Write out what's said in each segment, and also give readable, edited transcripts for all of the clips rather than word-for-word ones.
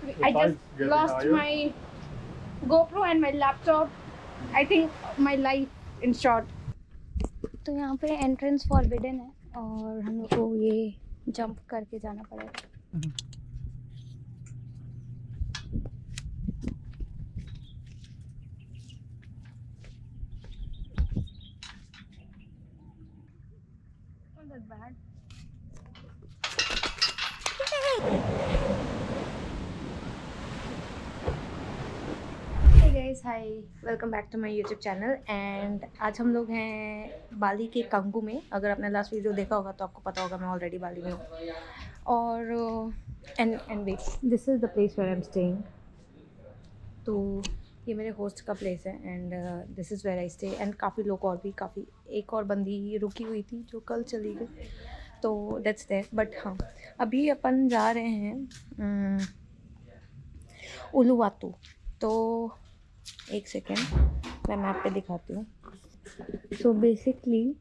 I just lost my GoPro and my laptop. I think my life in short. तो यहाँ पे entrance forbidden है और हम लोग को ये जंप करके जाना पड़ेगा. Not that bad. Guys hi, welcome back to my YouTube channel. And आज हम लोग हैं बाली के कांगू में. अगर आपने लास्ट वीडियो देखा होगा तो आपको पता होगा मैं ऑलरेडी बाली में हूँ. और and wait, this is the place where I am staying. तो ये मेरे होस्ट का प्लेस है and this is where I stay. And काफ़ी लोग और भी, काफ़ी एक और बंदी रुकी हुई थी जो कल चली गई, तो दैट्स देयर. बट हाँ, अभी अपन जा रहे हैं उलुवातू. तो एक सेकेंड मैं मैप पे दिखाती हूँ. सो बेसिकली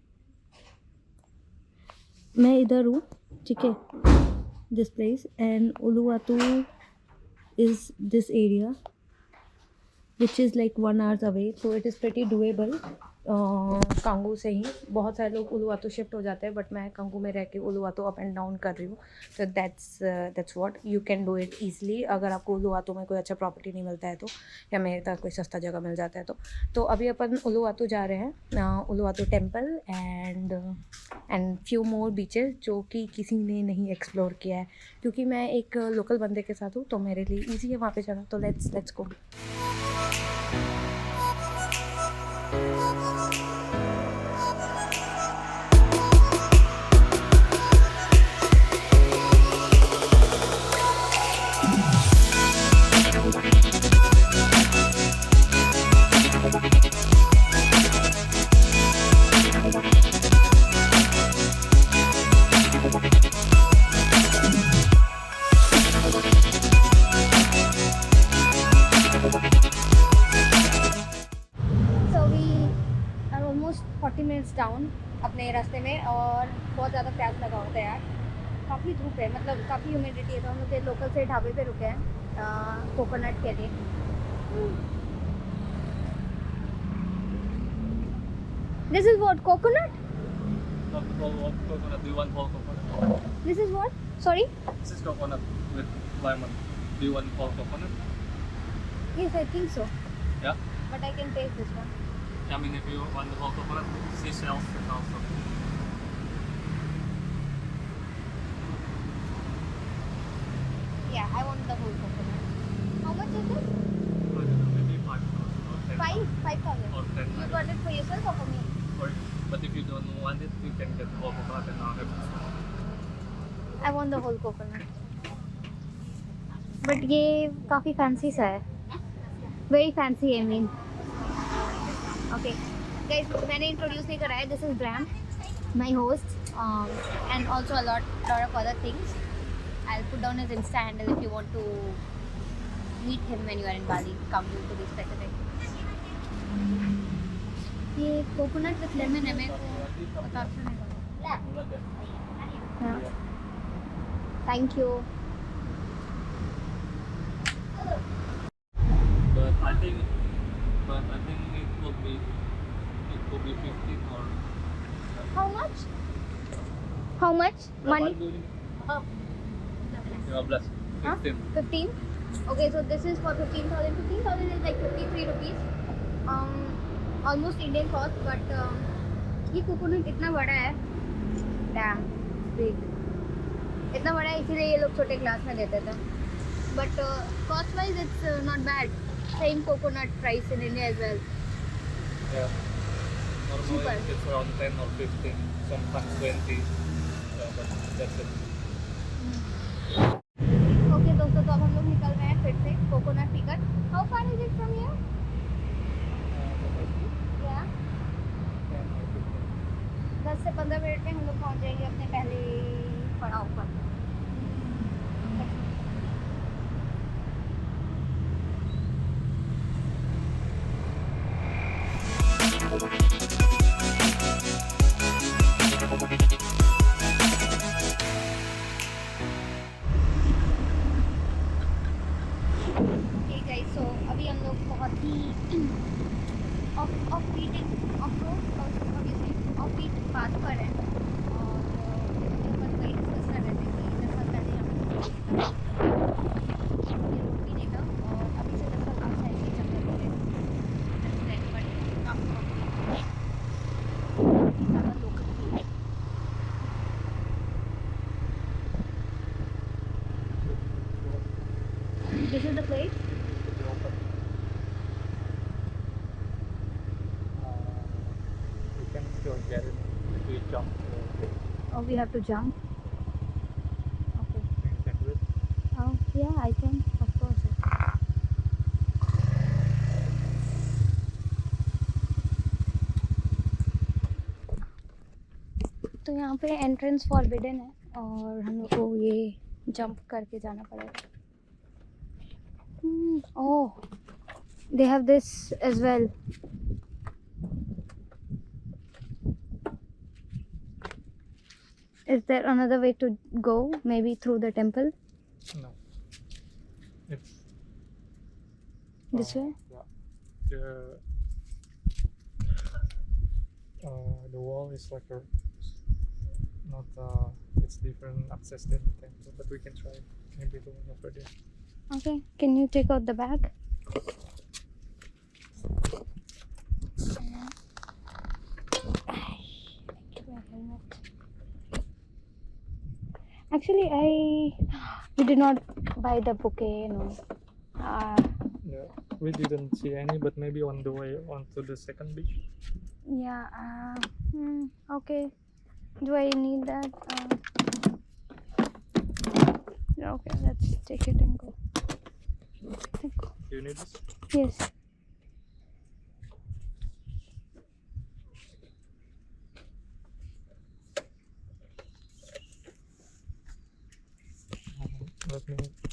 मैं इधर हूँ, ठीक है, this place. And Uluwatu is this area which is like 1 hour away. So it is pretty doable. Canggu से ही बहुत सारे लोग उलुवातू शिफ्ट हो जाते हैं, बट मैं कांगू में रह के उलुवातू अप एंड डाउन कर रही हूँ. तो that's what you can do it easily. अगर आपको उलुवातू में कोई अच्छा प्रॉपर्टी नहीं मिलता है तो, या मेरे तक कोई सस्ता जगह मिल जाता है तो अभी अपन उलुवातू जा रहे हैं, Uluwatu temple and few more beaches जो कि किसी ने नहीं एक्सप्लोर किया है. क्योंकि मैं एक लोकल बंदे के साथ हूँ तो मेरे लिए ईजी है वहाँ पे जाना. तो लेट्स गो. डाउन अपने रास्ते में और बहुत ज़्यादा प्यास लगा होता है यार. काफ़ी धूप है, मतलब काफ़ी ह्यूमिडिटी है. तो हम लोग लोकल से ढाबे पे रुके हैं कोकोनट के लिए. This is what coconut. Coconut. Do you want whole coconut? This is what, sorry. This is coconut with lemon. Do you want whole coconut? Yes, I think so. Yeah. But I can taste this one. I mean, if you want the whole coconut, seashells can also. Yeah, I want the whole coconut. How much is this? I don't know, maybe 5,000 or 10,000. 5,000. Or 10. You got it for yourself or for me? But if you don't want it, you can get whole coconut and not have this one. I want the whole coconut. But ये काफ़ी fancy सा है. Very fancy, I mean. Okay, guys, मैंने introduce नहीं करा है. This is Bram, my host, and also a lot of other things. I will put down his insta handle if you want to meet him when you are in Bali. Come to be specific. ये coconut with lemon है. मेरे को पता नहीं. Thank you. But I think it could be 15 or. How much? How much money? 15. 15. Okay, so this is for 15,000. 15,000 is like 53 rupees. Almost Indian cost, but ये coconut इतना बड़ा है. Damn big. इतना बड़ा है इसीलिए ये लोग छोटे ग्लास में देते थे. But cost wise it's not bad. Same coconut price in India as well. Yeah. Normally Cheaper. it's around 10 or 15, sometimes 20. So, but that's it. Okay, दोस्तों, तो अब हम लोग निकल रहे हैं फिर से कोकोनट पीकर. How far is it from here? Yeah. 10 or 15. 10 से 15 मिनट में हम लोग पहुँच जाएंगे अपने पहले पड़ाव पर. Okay guys, so अभी हम लोग बहुत ही off beating off road how do you say off beat path पर है और हम बस वही डिस्कस कर रहे थे कि 10 साल पहले हम ये रोड भी नहीं था और अभी से 10 साल बाद शायद ये जंगल हो गए बट काफ़ी ज़्यादा लोकल भी This is the place? We can still get it if we jump. Oh, we have to jump? Okay. You can do it. Oh, yeah, I can, of course. तो यहाँ पे एंट्रेंस फॉरबिडन है और हम लोग को ये जंप करके जाना पड़ेगा. Oh, they have this as well. Is there another way to go? Maybe through the temple? No. It's This way? Yeah. The wall is like a not it's different access than the temple, but we can try maybe the one over there. Okay. Can you take out the bag? Actually, we did not buy the bouquet, no. Yeah, we didn't see any, but maybe on the way onto the second beach. Yeah. Okay. Do I need that? Okay, let's take it and go. Do you need this? Yes.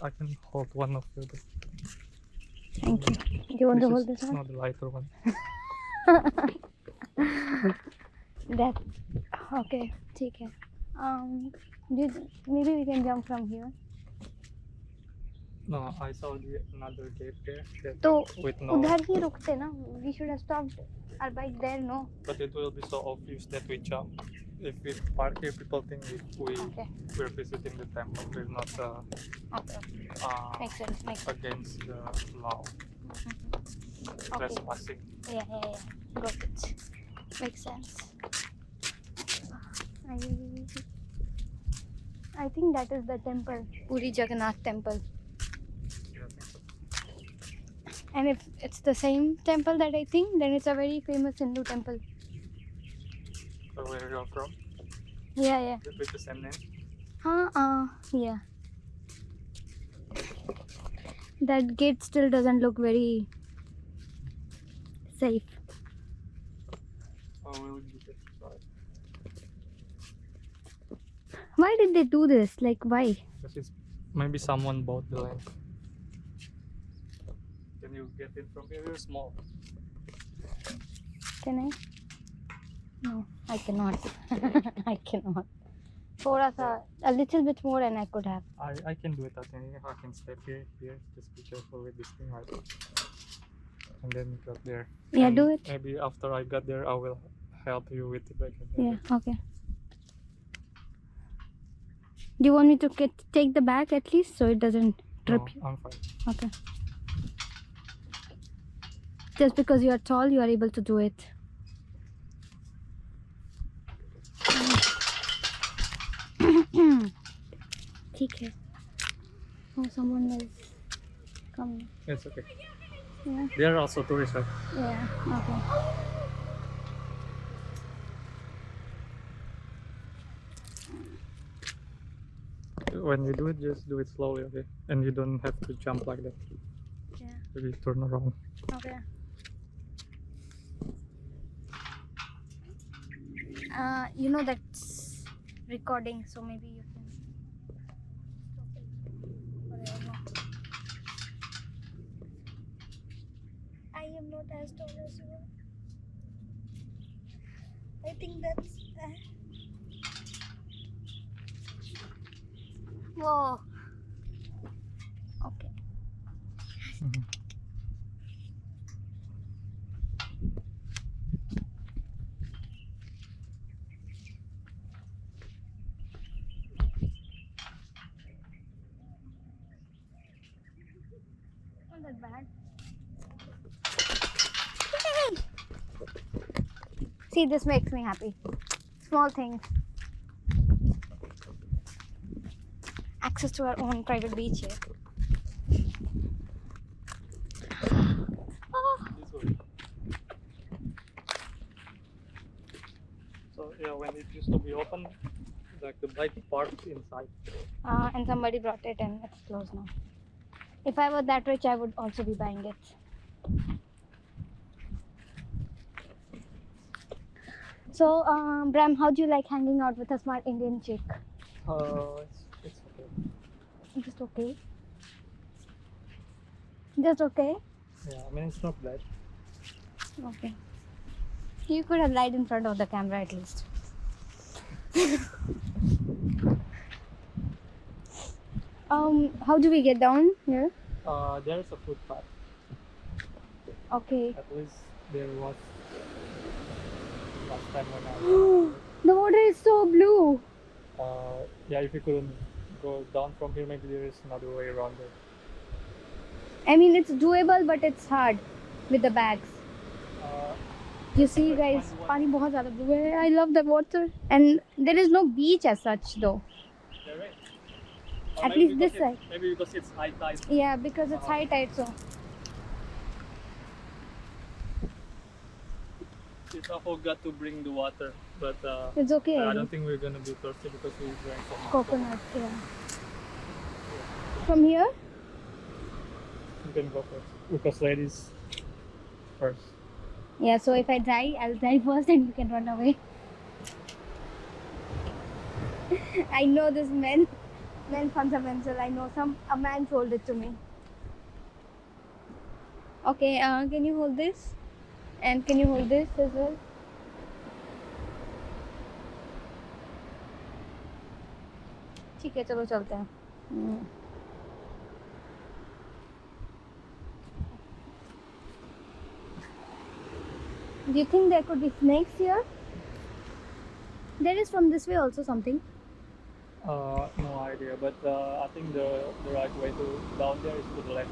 I can hold one of you. Thank you. Do you want to hold this one? Not the lighter one. That. Okay. ठीक है. Maybe we can jump from here. No, I saw another gate there. तो with no. उधर ही रुकते ना. We should have stopped our bike there, no? But it will be so obvious that we jump. If we park here, people think we're visiting the temple. We're not Okay. Makes sense. against the law. Okay. Trespassing. Yeah. Got it. Makes sense. I think that is the temple, Puri Jagannath temple. Yeah, I think so. And if it's the same temple that I think, then it's a very famous Hindu temple. So where you're from? Yeah. With the same name? Yeah. That gate still doesn't look very safe. Oh, we'll do this. Sorry. Why did they do this? Like, why? Because maybe someone bought the land. Can you get in from here? You're small. Can I? No, I cannot. I cannot. A little bit more and I could have. I can do it. I can step here. Just be careful with this thing, right? And then got there. Yeah, and do it. Maybe after I got there, I will help you with the bag. Yeah, okay. Do you want me to take the bag at least so it doesn't trip you? I'm fine. Okay. Just because you are tall, you are able to do it. ठीक है. Oh, someone is coming. It's okay. Yeah. They are also tourists, right? Yeah. Okay. When you do it, just do it slowly, okay? And you don't have to jump like that. Yeah. Maybe turn around. Okay. You know that's recording, so maybe you can stop it. Whatever. I am not as tall as you are. I think that's. Whoa. Okay. Mhm. Not that bad. See, this makes me happy. Small things. Access to our own private beach here. Oh. This way. So yeah, when it used to be open, like the bike parked inside. And somebody brought it and it's closed now. If I were that rich, I would also be buying it. So, Bram, how do you like hanging out with a smart Indian chick? It's okay. Just okay. Just okay. Yeah, I mean it's not bad. Okay. You could have lied in front of the camera at least. How do we get down here? There's a footpath. Okay. At least there was last time when I went. The water is so blue. Yeah, if you couldn't go down from here, maybe there is another way around it. I mean, it's doable, but it's hard with the bags. Uh, You see, guys, pani bahut zyada blue hai. I love the water, and there is no beach as such, though. there is. At Maybe least this because side. Maybe because it's high tide. Yeah, because it's high tide, so. We forgot to bring the water, but It's okay. I don't think we're gonna be thirsty because we drank so much. Coconut, yeah. From here? You can go first because ladies first. Yeah, so if I die, I'll die first and you can run away. I know this men fundamental. I know a man told it to me. Okay, can you hold this? And can you hold this as well? ठीक है चलो चलते हैं. Do you think there could be snakes here? There is from this way also something. No idea, but I think the right way to down there is to the left.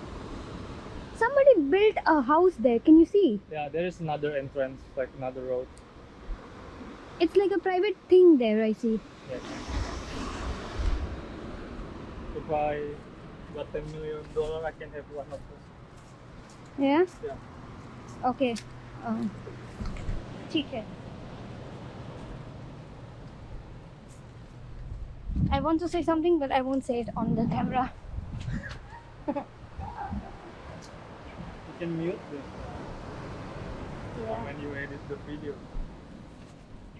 Somebody built a house there. Can you see? Yeah, there is another entrance, like another road. It's like a private thing there, I see. Yes. If I got $10 million, I can have one of those. Yeah? Yeah. Okay. ठीक है. I want to say something, but I won't say it on the camera. You can mute this Yeah. when you edit the video.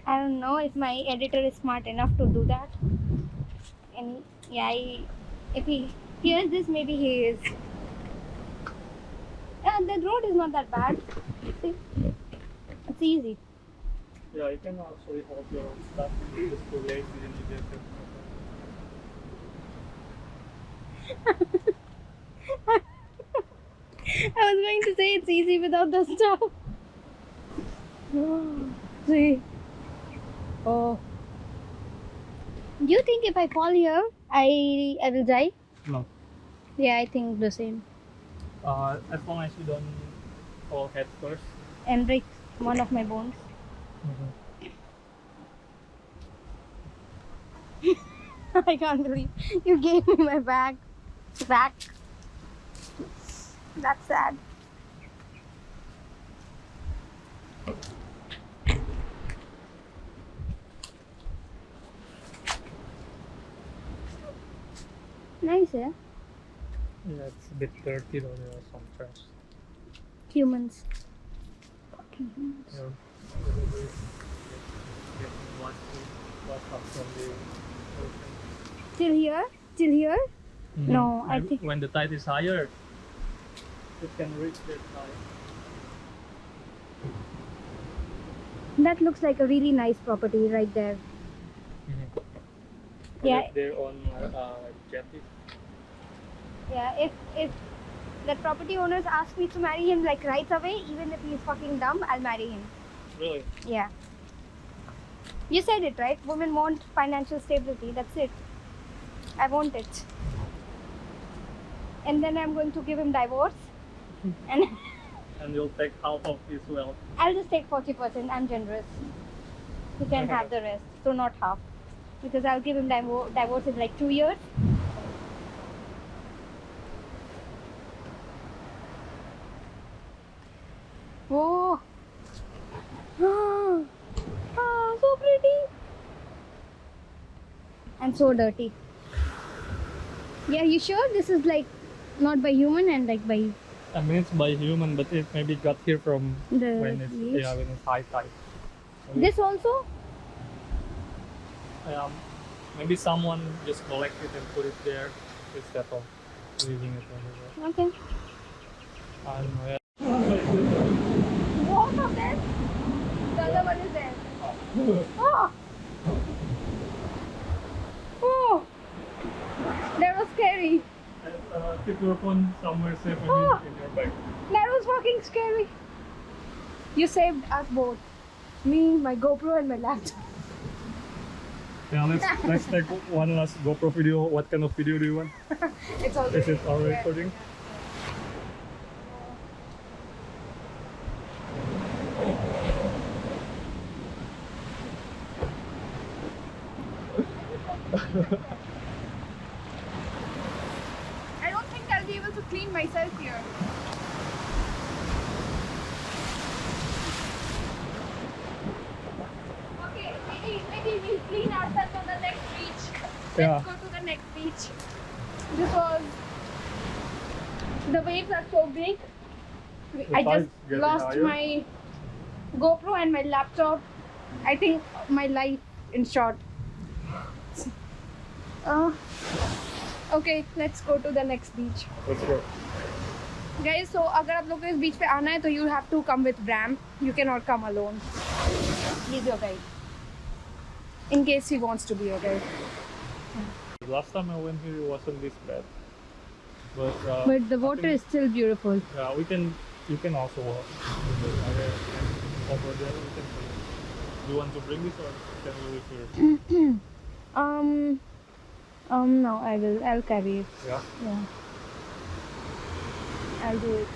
I don't know if my editor is smart enough to do that. And yeah, if he hears this, maybe he is. The road is not that bad. See? It's easy. Yeah, you can actually hold your own stuff. You're just too lazy and you get it. I was going to say it's easy without the stuff. See? Oh. Do you think if I fall here, I will die? No. Yeah, I think the same. As long as you don't fall head first. And break one of my bones. I can't believe you gave me my bag back. That's sad. Nice, eh? Yeah, it's a bit dirty though. There are some trash. Humans. Fucking humans. You know, getting washed up from the ocean. Till here? Till here? Mhm. No, I And think. when the tide is higher, it can reach that high. That looks like a really nice property right there. They Yeah. have their own jetty. Yeah, if that property owners asked me to marry him like right away, even if he's fucking dumb, I'll marry him. Really? Yeah. You said it, right? Women want financial stability. That's it. I want it. And then I'm going to give him divorce. And And you'll take half of his wealth. I'll just take 40%. I'm generous. He can have the rest. So not half. Because I'll give him divorce in like 2 years. Oh. So pretty. And so dirty. Yeah, you sure this is like not by human and like by I mean, it's by human, but it maybe got here from the when it's leaves? when it's high tide. Maybe, This also? maybe someone just collect it and put it there instead of leaving it everywhere. Okay. I don't know. Yeah. Both of them? The other one is there. Oh! Oh! That was scary. Keep your phone somewhere safe in your bag. That was fucking scary. You saved us both. Me, my GoPro and my laptop. Yeah, let's take one last GoPro video. What kind of video do you want? It's all Is it already recording? I don't think I'll be able to clean myself here. Okay, maybe we'll clean ourselves on the next beach. Yeah. Let's go to the next beach. Because the waves are so big. I just tide's getting lost higher. my GoPro and my laptop. I think my life in short. Okay, let's go to the next beach. Let's go. Guys, so अगर आप लोग को इस बीच पे आना है तो you have to come with Bram. You cannot come alone. He's your guide. In case he wants to be your guide. Last time I went here, it wasn't this bad. But But the I water think- is still beautiful. Yeah, you can also walk over there. Do you want to bring this or can we leave here? No, I'll carry it. Yeah. Yeah. I'll do it.